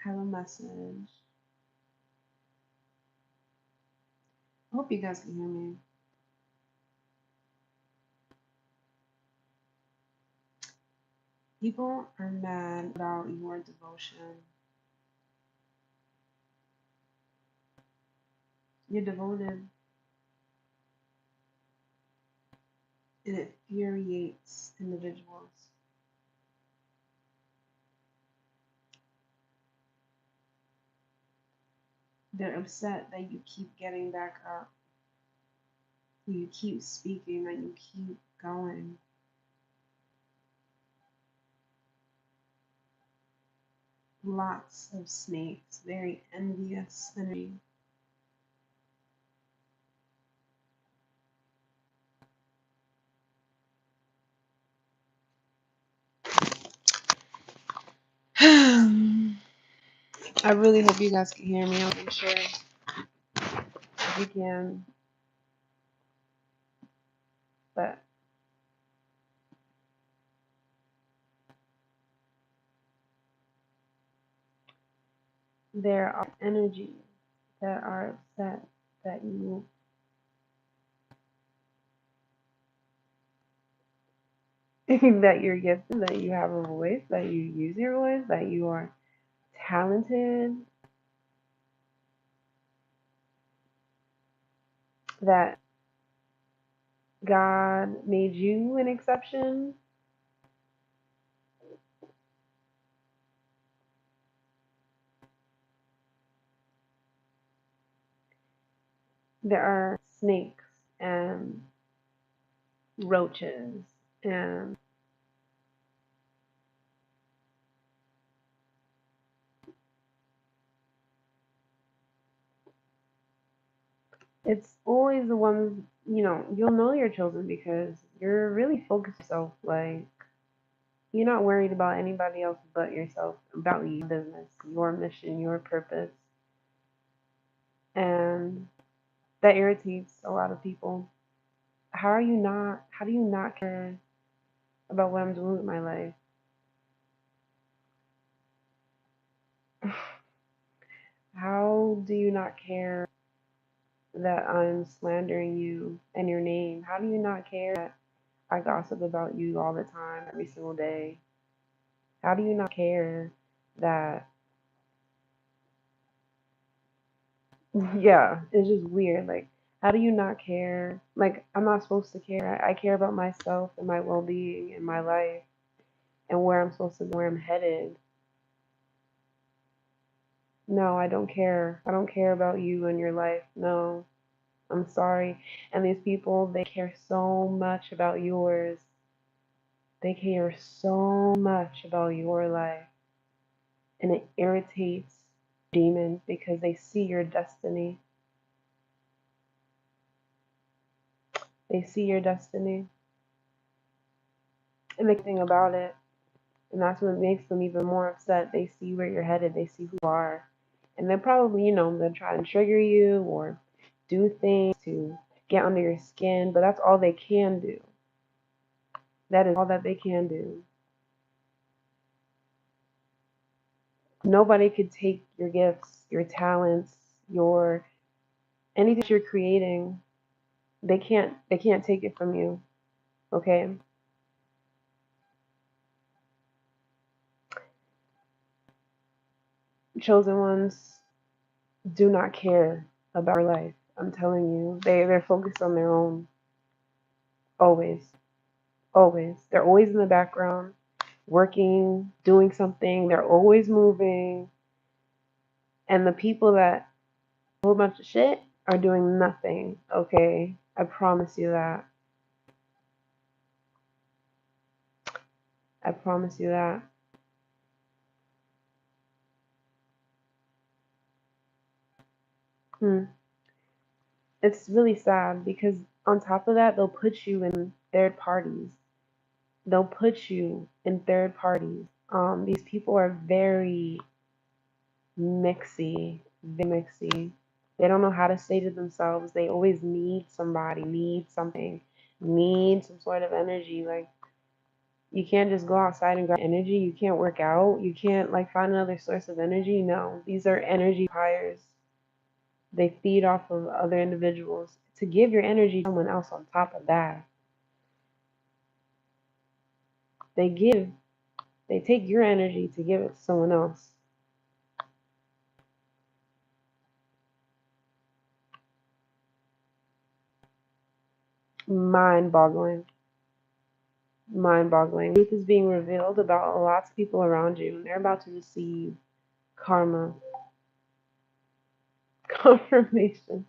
have a message. I hope you guys can hear me. People are mad about your devotion. You're devoted. It infuriates individuals. They're upset that you keep getting back up, you keep speaking, that you keep going. Lots of snakes, very envious energy. I really hope you guys can hear me. I'll make sure if you can. But there are energies that are upset that you that you're gifted, that you have a voice, that you use your voice, that you are talented, that God made you an exception. There are snakes and roaches and it's always the ones, you'll know your children because you're really focused yourself. Like, you're not worried about anybody else but yourself, about your business, your mission, your purpose. And that irritates a lot of people. How do you not care about what I'm doing with my life? How do you not care that I'm slandering you and your name? How do you not care that I gossip about you all the time, every single day? How do you not care that, yeah, it's just weird. Like, how do you not care? Like, I'm not supposed to care. I care about myself and my well being and my life and where I'm supposed to go, where I'm headed. No, I don't care. I don't care about you and your life. No, I'm sorry. And these people, they care so much about yours. They care so much about your life. And it irritates demons because they see your destiny. They see your destiny. And they think about it. And that's what makes them even more upset. They see where you're headed. They see who you are. And they're probably, they'll try and trigger you or do things to get under your skin. But that's all they can do. That is all that they can do. Nobody could take your gifts, your talents, your anything that you're creating. They can't take it from you. Okay? Chosen ones do not care about your life. I'm telling you. They're focused on their own. Always. Always. They're always in the background, working, doing something. They're always moving. And the people that do a whole bunch of shit are doing nothing. Okay? I promise you that. I promise you that. Hmm. It's really sad because on top of that, they'll put you in third parties. They'll put you in third parties. These people are very mixy, very mixy. They don't know how to say to themselves. They always need somebody, need something, need some sort of energy. Like, You can't just go outside and grab energy. You can't work out. You can't like find another source of energy. No, these are energy vampires. They feed off of other individuals to give your energy to someone else on top of that. They give, they take your energy to give it to someone else. Mind boggling. Mind boggling. Truth is being revealed about lots of people around you, and they're about to receive karma, confirmation.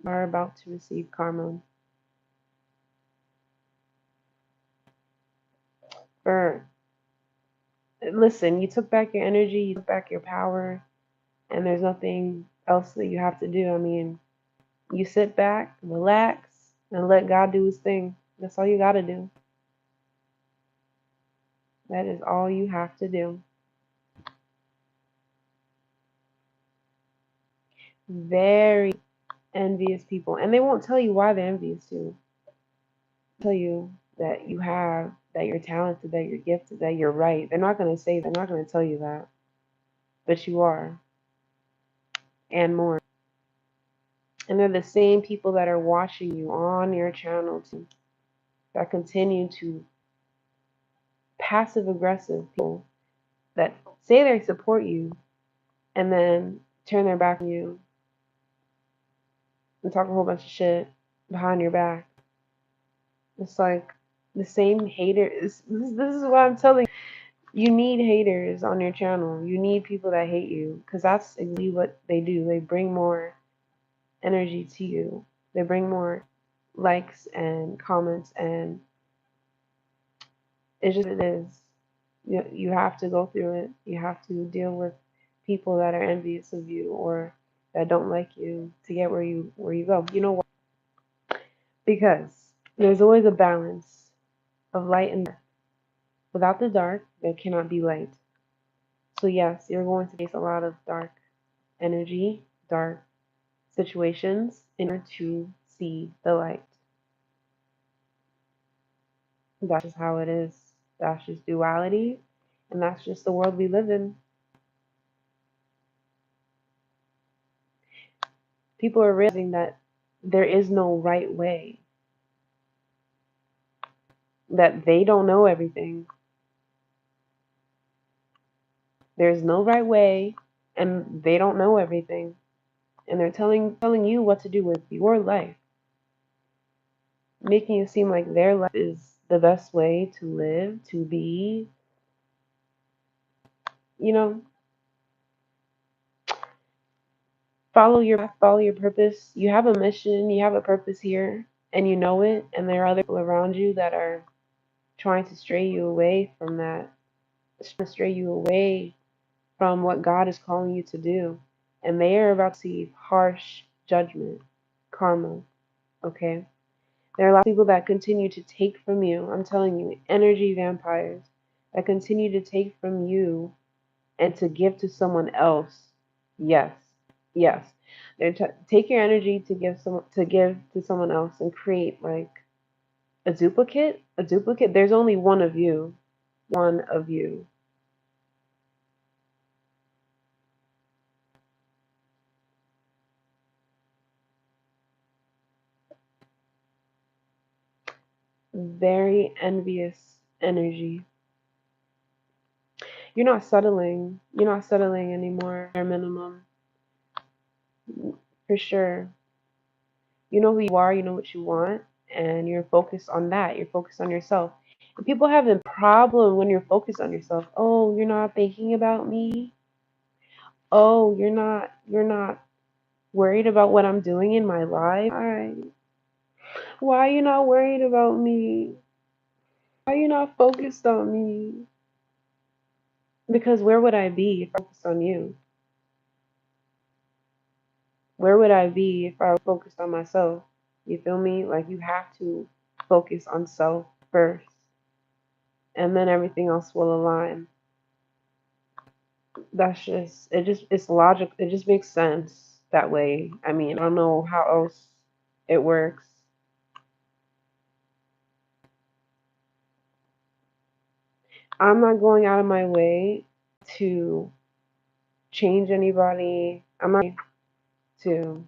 Are about to receive karma. For listen, you took back your energy, you took back your power, and there's nothing else that you have to do. I mean, you sit back, relax, and let God do his thing. That's all you got to do. That is all you have to do. Very envious people. And they won't tell you why they're envious too. They'll tell you that you have, that you're talented, that you're gifted, that you're right. They're not going to say, they're not going to tell you that. But you are, and more. And they're the same people that are watching you on your channel too, that continue to passive aggressive people that say they support you and then turn their back on you and talk a whole bunch of shit behind your back. It's like the same haters. This is what I'm telling you. You need haters on your channel. You need people that hate you because that's exactly what they do. They bring more energy to you. They bring more likes and comments, and it's just it is. You have to go through it. You have to deal with people that are envious of you or that don't like you to get where you go. You know why? Because there's always a balance of light and dark. Without the dark, there cannot be light. So yes, you're going to face a lot of dark energy, dark situations in order to see the light. That's just how it is. That's just duality, and that's just the world we live in. People are realizing that there is no right way, that they don't know everything. There's no right way, and they don't know everything. And they're telling you what to do with your life, making it seem like their life is the best way to live, to be. You know, follow your path, follow your purpose. You have a mission, you have a purpose here, and you know it, and there are other people around you that are trying to stray you away from that, trying to stray you away from what God is calling you to do. And they are about to see harsh judgment, karma, okay? There are a lot of people that continue to take from you. I'm telling you, energy vampires that continue to take from you and to give to someone else. Yes, yes. Take your energy to give to someone else and create like a duplicate. A duplicate. There's only one of you. One of you. Very envious energy. You're not settling. You're not settling anymore. Bare minimum, for sure. You know who you are. You know what you want, and you're focused on that. You're focused on yourself. And people have a problem when you're focused on yourself. Oh, you're not thinking about me. Oh, you're not worried about what I'm doing in my life. Why are you not worried about me? Why are you not focused on me? Because where would I be if I focused on you? Where would I be if I was focused on myself? You feel me? Like you have to focus on self first, and then everything else will align. That's just it. It's logic. It just makes sense that way. I mean, I don't know how else it works. I'm not going out of my way to change anybody. I'm not to.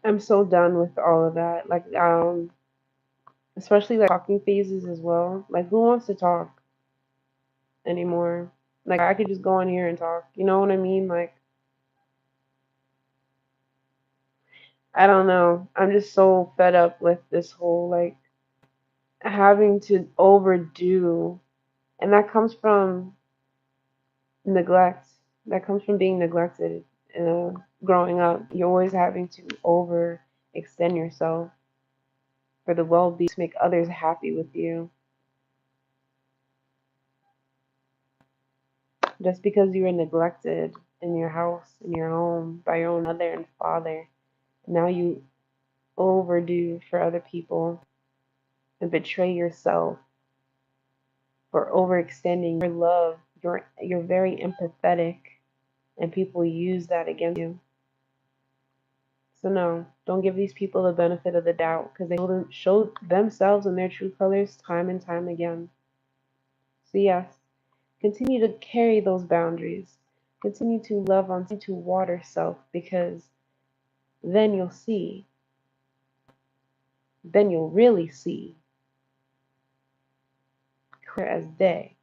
I'm so done with all of that. Like, especially like talking phases as well. Like, who wants to talk anymore? Like, I could just go on here and talk. You know what I mean? Like, I don't know. I'm just so fed up with this whole like having to overdo, and that comes from neglect. That comes from being neglected. Growing up, you're always having to over extend yourself for the well-being to make others happy with you. Just because you were neglected in your house, in your home, by your own mother and father, now you overdo for other people and betray yourself for overextending your love. You're very empathetic, and people use that against you. So no, don't give these people the benefit of the doubt because they show themselves in their true colors time and time again. So yes, continue to carry those boundaries. Continue to love on, to water self because then you'll see, then you'll really see clear as day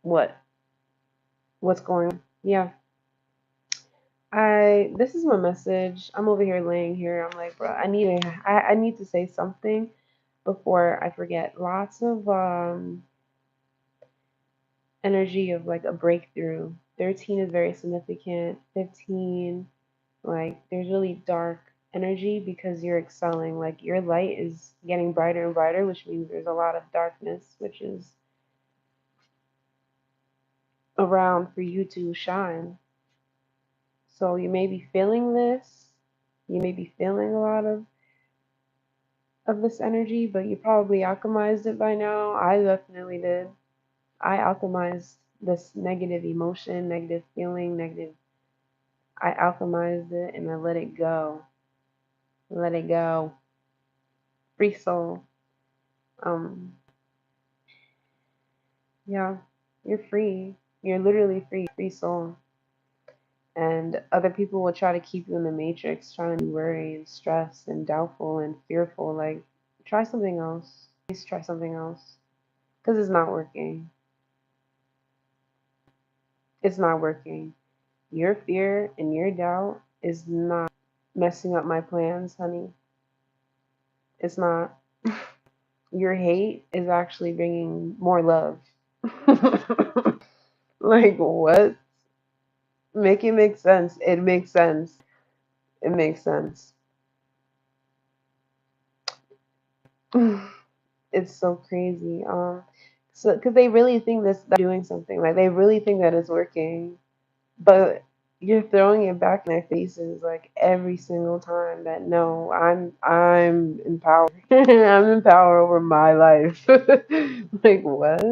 what what's going on. Yeah. This is my message. I'm over here laying here. I'm like, bro, I need to say something before I forget. Lots of energy of like a breakthrough. 13 is very significant. 15, like there's really dark energy because you're excelling. Like your light is getting brighter and brighter, which means there's a lot of darkness, which is around for you to shine. So you may be feeling this. You may be feeling a lot of this energy, but you probably alchemized it by now. I definitely did. I alchemized this negative emotion, negative feeling, negative. I alchemized it and I let it go. Let it go. Free soul. Um, yeah, you're free. You're literally free, free soul. And other people will try to keep you in the matrix, trying to be worried and stressed and doubtful and fearful. Like, try something else. Please try something else. Because it's not working. It's not working. Your fear and your doubt is not messing up my plans, honey. It's not. Your hate is actually bringing more love. Like, what? Make it make sense. It makes sense. It makes sense. It's so crazy. So because they really think this they're doing something, like they really think that it's working, but you're throwing it back in their faces like every single time that no, I'm in power. I'm in power over my life. Like what?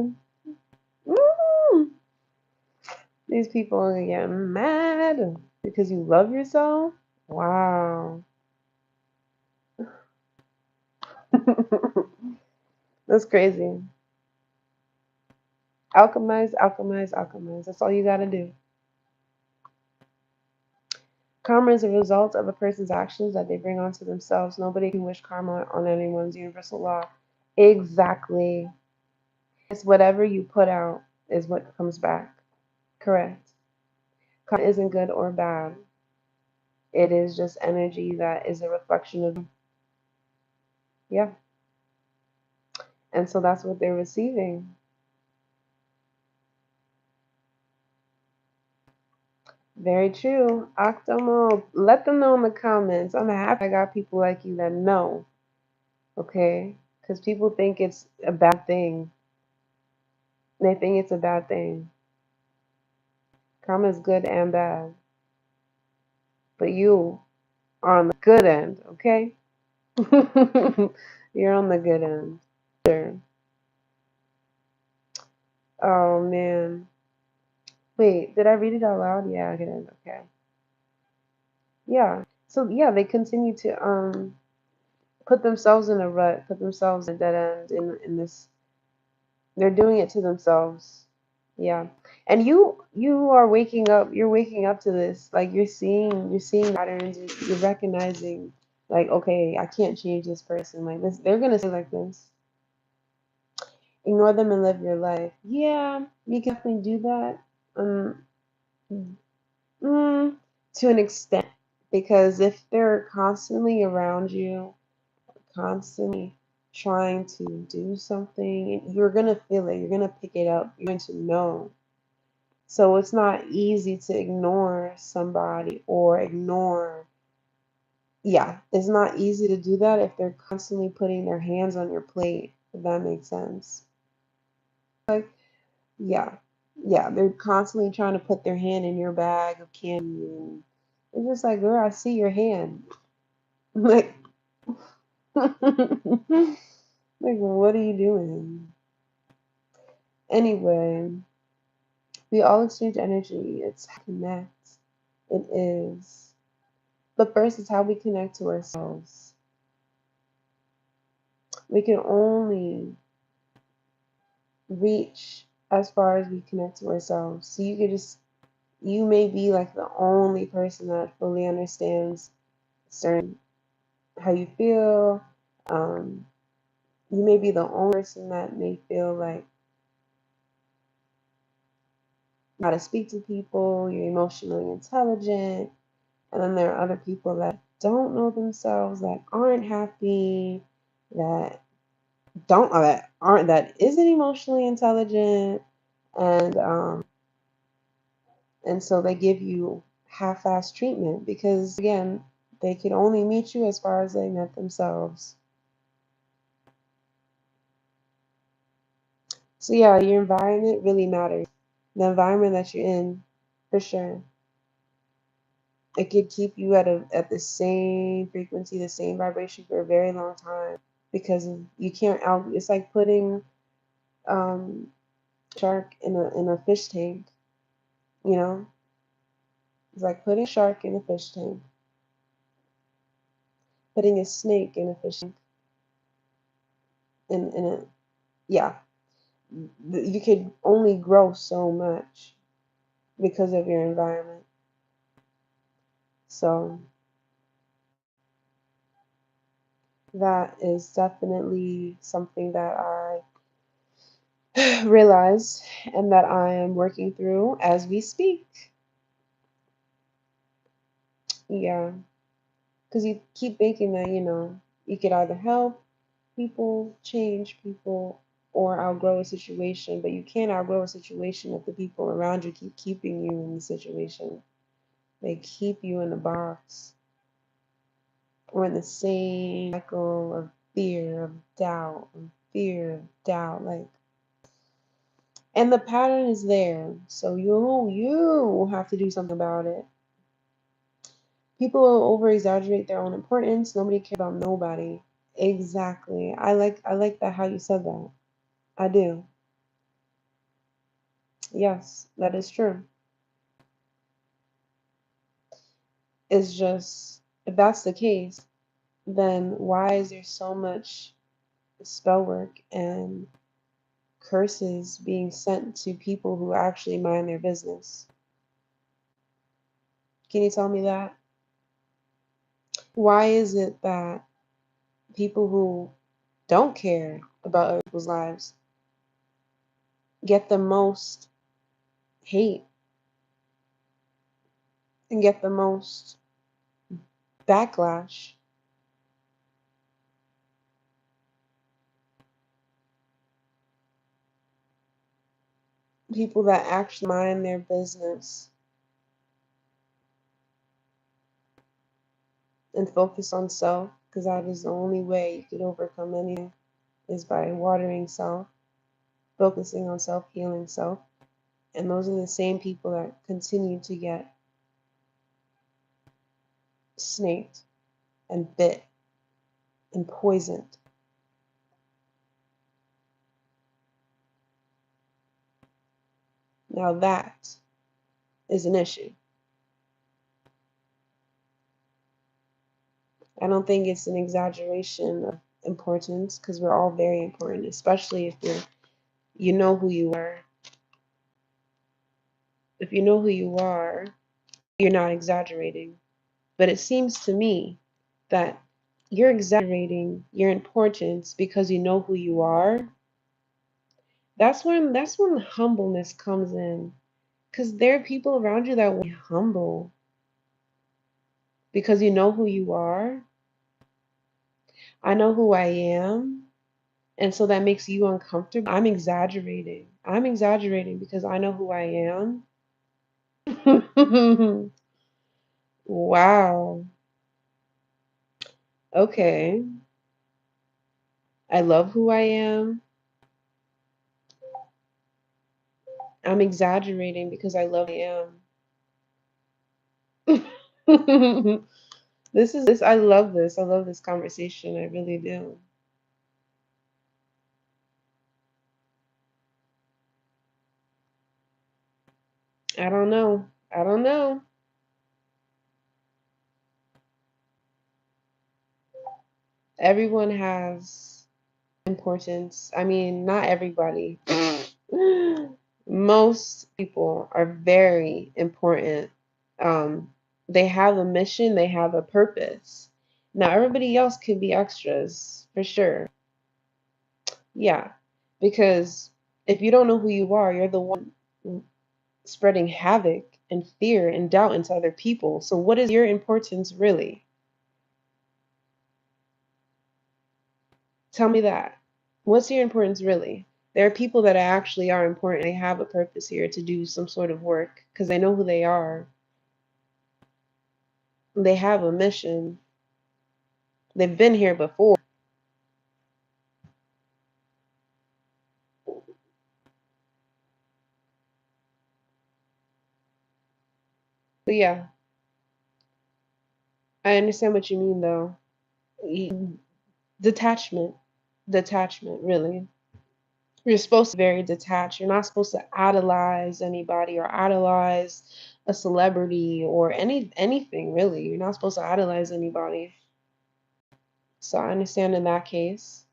Mm. These people are getting mad because you love yourself. Wow. That's crazy. Alchemize, alchemize, alchemize. That's all you gotta do. Karma is a result of a person's actions that they bring onto themselves. Nobody can wish karma on anyone's universal law. Exactly. It's whatever you put out is what comes back. Correct. Karma isn't good or bad. It is just energy that is a reflection of, yeah. And so that's what they're receiving. Very true. Octomo, let them know in the comments. I'm happy I got people like you that know, okay? Because people think it's a bad thing. They think it's a bad thing. Karma is good and bad. But you are on the good end, okay? You're on the good end. Sure. Oh man. Wait, did I read it out loud? Yeah, I did. Okay. Yeah. So yeah, they continue to put themselves in a rut, put themselves in a dead end in this. They're doing it to themselves. Yeah. And you are waking up, you're waking up to this. Like you're seeing patterns, you're recognizing like, okay, I can't change this person. Like this, they're gonna say like this. Ignore them and live your life. Yeah, you can definitely do that. Um, to an extent, because if they're constantly around you, constantly trying to do something, you're gonna feel it. You're gonna pick it up. You're going to know. So it's not easy to ignore somebody or ignore. Yeah, it's not easy to do that if they're constantly putting their hands on your plate, if that makes sense. Like, yeah, yeah, they're constantly trying to put their hand in your bag of candy, and it's just like, girl, I see your hand. Like, like, what are you doing? Anyway, we all exchange energy. It's how we connect. It is. But first, it's how we connect to ourselves. We can only reach as far as we connect to ourselves. So you may be like the only person that fully understands certain how you feel. Um, you may be the only person that may feel like how to speak to people, you're emotionally intelligent, and then there are other people that don't know themselves, that aren't happy, that don't that aren't that isn't emotionally intelligent, and and so they give you half-assed treatment because again they can only meet you as far as they met themselves. So yeah, your environment really matters. The environment that you're in, for sure. It could keep you at the same frequency, the same vibration for a very long time because you can't out. It's like putting um, shark in a fish tank. You know, it's like putting a shark in a fish tank, putting a snake in a fish tank, in a yeah. You could only grow so much because of your environment. So that is definitely something that I realized and that I am working through as we speak. Yeah, because you keep thinking that, you could either help people, change people, or outgrow a situation, but you can't outgrow a situation if the people around you keep keeping you in the situation. They keep you in the box or in the same cycle of fear of doubt, like, and the pattern is there, so you have to do something about it. People will over exaggerate their own importance. Nobody cares about nobody. Exactly. I like that how you said that. I do. Yes, that is true. It's just if that's the case, then why is there so much spell work and curses being sent to people who actually mind their business? Can you tell me that? Why is it that people who don't care about other people's lives get the most hate and get the most backlash? People that actually mind their business and focus on self, because that is the only way you could overcome anything, is by watering self, focusing on self, healing self. And those are the same people that continue to get snaked and bit and poisoned. Now that is an issue. I don't think it's an exaggeration of importance because we're all very important, especially if you know who you are. If you know who you are, you're not exaggerating. But it seems to me that you're exaggerating your importance because you know who you are. That's when humbleness comes in. Because there are people around you that will be humble because you know who you are. I know who I am. And so that makes you uncomfortable. I'm exaggerating. I'm exaggerating because I know who I am. Wow. Okay. I love who I am. I'm exaggerating because I love who I am. This I love this. I love this conversation. I really do. I don't know. I don't know. Everyone has importance. I mean, not everybody. Most people are very important. Um, they have a mission, they have a purpose. Now, everybody else could be extras for sure. Yeah, because if you don't know who you are, you're the one spreading havoc and fear and doubt into other people. So, what is your importance really? Tell me that. What's your importance really? There are people that actually are important. They have a purpose here to do some sort of work because they know who they are. They have a mission. They've been here before. But yeah, I understand what you mean though. Detachment. Detachment, really. You're supposed to be very detached. You're not supposed to idolize anybody or idolize a celebrity or anything really. You're not supposed to idolize anybody. So I understand in that case.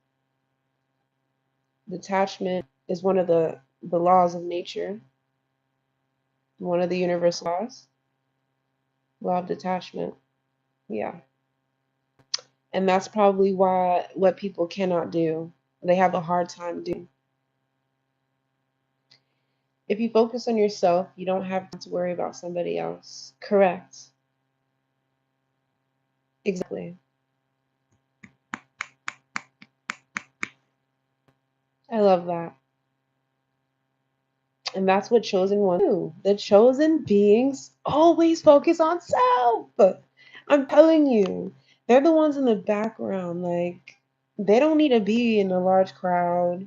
Detachment is one of the laws of nature, one of the universal laws, law of detachment. Yeah. And that's probably why what people cannot do. They have a hard time doing. If you focus on yourself, you don't have to worry about somebody else. Correct. Exactly. I love that. And that's what chosen ones do. The chosen beings always focus on self. I'm telling you, they're the ones in the background. Like, they don't need to be in a large crowd.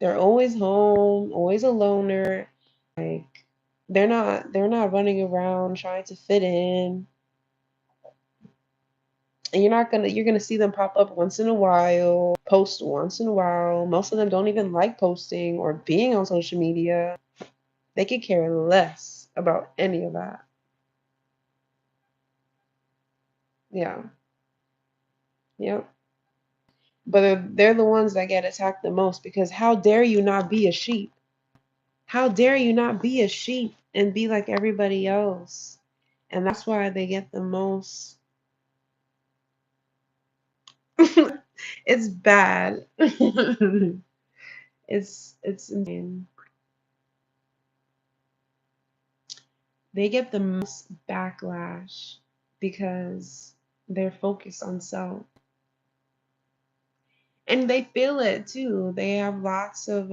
They're always home, always a loner. Like, they're not running around trying to fit in. And you're gonna see them pop up once in a while, post once in a while. Most of them don't even like posting or being on social media. They could care less about any of that. Yeah. Yep. But they're the ones that get attacked the most because how dare you not be a sheep? How dare you not be a sheep and be like everybody else? And that's why they get the most. It's bad. It's insane. They get the most backlash because they're focused on self. And they feel it too. They have lots of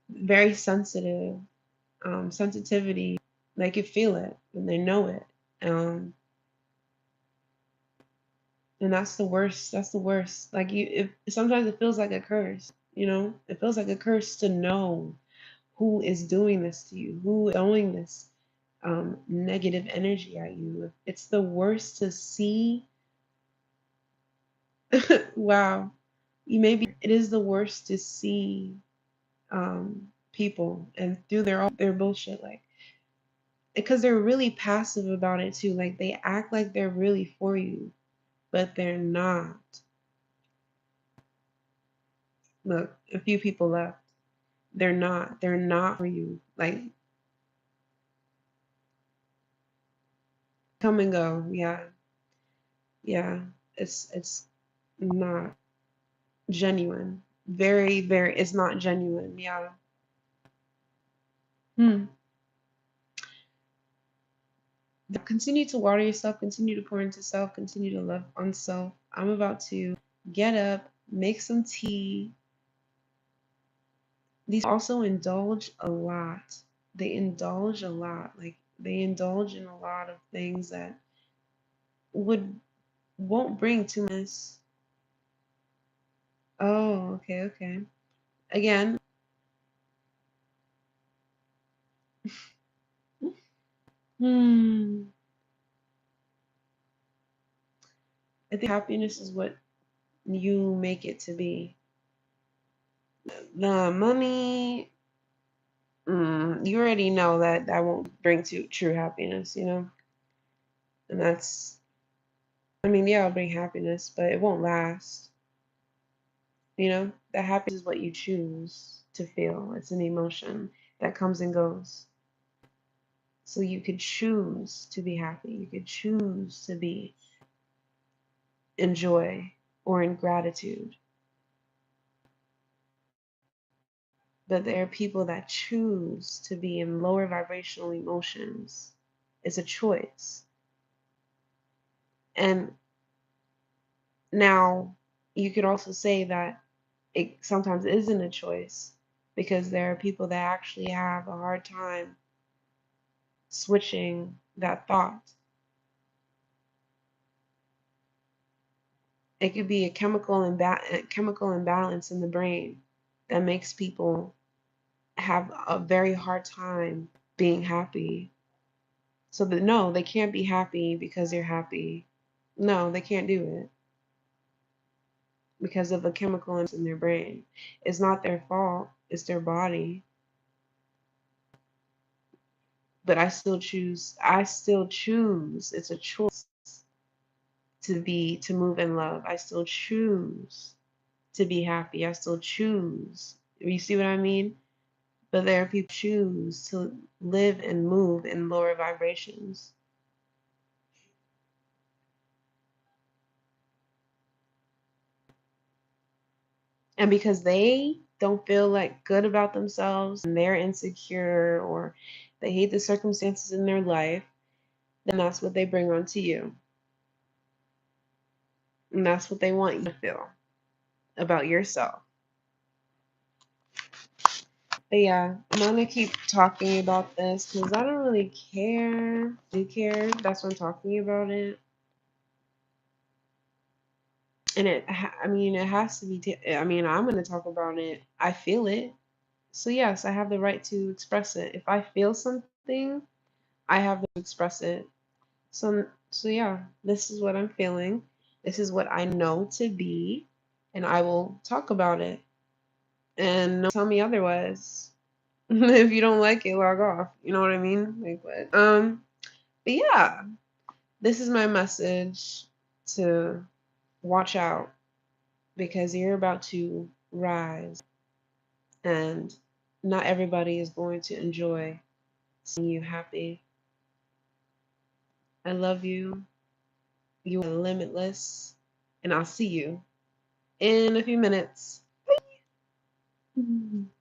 very sensitive sensitivity. They can feel it and they know it. Um, and that's the worst. That's the worst. Like sometimes it feels like a curse. It feels like a curse to know who is doing this to you, who is throwing this negative energy at you. It's the worst to see. Wow, it is the worst to see people and through their bullshit, like because they're really passive about it too. Like they act like they're really for you. but they're not. Look, a few people left. They're not. They're not for you. Like, come and go. Yeah. Yeah. It's not genuine. Very, very, it's not genuine. Yeah. Hmm. Continue to water yourself, continue to pour into self, continue to love on self. I'm about to get up, make some tea. These also indulge a lot. They indulge a lot. Like they indulge in a lot of things that would won't bring too much. Oh, okay, okay. Again, hmm. I think happiness is what you make it to be. The money, you already know that that won't bring to true happiness, you know? And that's, I mean, yeah, it'll bring happiness, but it won't last. You know, that happiness is what you choose to feel. It's an emotion that comes and goes. So you could choose to be happy. You could choose to be in joy or in gratitude. But there are people that choose to be in lower vibrational emotions. It's a choice. And now you could also say that it sometimes isn't a choice because there are people that actually have a hard time switching that thought. It could be a chemical imbalance in the brain that makes people have a very hard time being happy. So that no, they can't be happy because they're happy. No, they can't do it because of a chemical imbalance in their brain. It's not their fault, it's their body. But I still choose, it's a choice to move in love. I still choose to be happy. I still choose. You see what I mean? But there are people who choose to live and move in lower vibrations. And because they don't feel like good about themselves and they're insecure or they hate the circumstances in their life, then that's what they bring onto you. And that's what they want you to feel about yourself. But yeah, I'm gonna keep talking about this because I don't really care. Do care? That's why I'm talking about it. And I mean, it has to be. I mean, I'm gonna talk about it. I feel it. So yes, I have the right to express it. If I feel something, I have to express it. So yeah, this is what I'm feeling. This is what I know to be, and I will talk about it. And no one tell me otherwise. If you don't like it, log off. You know what I mean? Like what? But yeah, this is my message to watch out because you're about to rise, and not everybody is going to enjoy seeing you happy. I love you. You are limitless, and I'll see you in a few minutes. Bye.